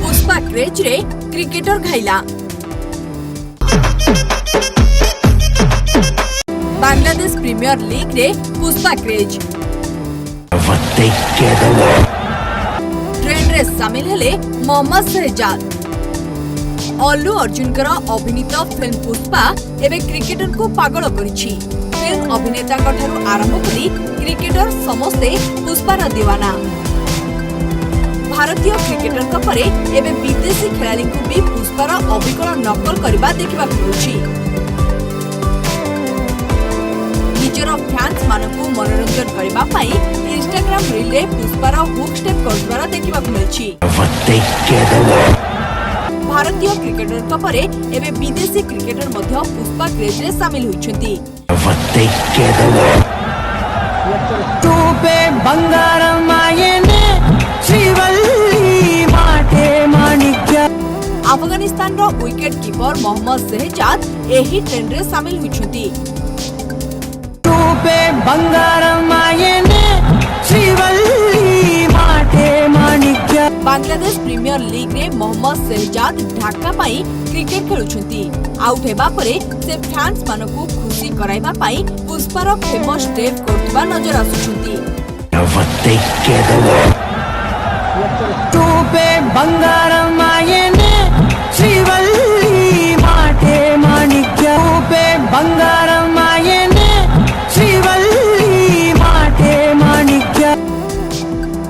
Pushpa craze रे cricketer घाइला। Bangladesh premiere league रे Pushpa craze trend रे सामिल हेले मोहम्मद शहजाद। अल्लू अर्जुन अभिनीत फिल्म पुष्पा एवं क्रिकेटर को पागल करिछि। फिल्म अभिनेता आरंभ करी क्रिकेटर समस्ते पुष्पार दीवाना। भारतीय क्रिकेटर परे एवं विदेशी खेलाड़ी को भी पुष्पार अविकल नकल करबा देखा मिलुछि। निजर फैंस मानकु मनोरंजन करबा पई इंस्टाग्राम रील रे पुष्पार हुक स्टेप करबार देखा मिलुछि। भारतीय क्रिकेटर परे एवं विदेशी क्रिकेटर मध्य पुष्पा क्रेज रे शामिल होइछन्ति। अफगानिस्तान रो विकेट कीपर मोहम्मद शहजाद एही ट्रेंड रे शामिल होइछन्ति। बांग्लादेश प्रीमियर लीग रे मोहम्मद शहजाद ढाका पाई क्रिकेट खेलुछन्ति। आउट हेबा परे से फैंस मानकु खुशी कराइबा पाई पुष्पार फेमस स्टेप करतबा नजर आसुछन्ति।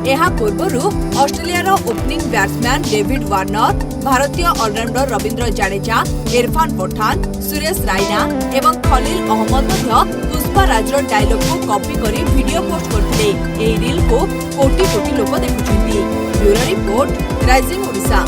ଏହା ପୂର୍ବରୁ ଅଷ୍ଟ୍ରେଲିଆର ଓପନିଂ ବ୍ୟାଟ୍ସମ୍ୟାନ୍ ଡେଭିଡ୍ ୱାର୍ନର, ଭାରତୀୟ ଅଲରାଉଣ୍ଡର ରବୀନ୍ଦ୍ର ଜାଡେଜା, ଇରଫାନ ପଠାନ, ସୁରେଶ ରାଇନା ଏବଂ ଖଲିଲ ଅହମ୍ମଦ ମଧ୍ୟ ପୁଷ୍ପା ରାଜର ଡାଇଲଗକୁ କପି କରି ଭିଡିଓ ପୋଷ୍ଟ କରିଥିଲେ। ଏହି ରିଲକୁ କୋଟି କୋଟି ଲୋକ ଦେଖୁଛନ୍ତି। Bureau report, rising Odisha.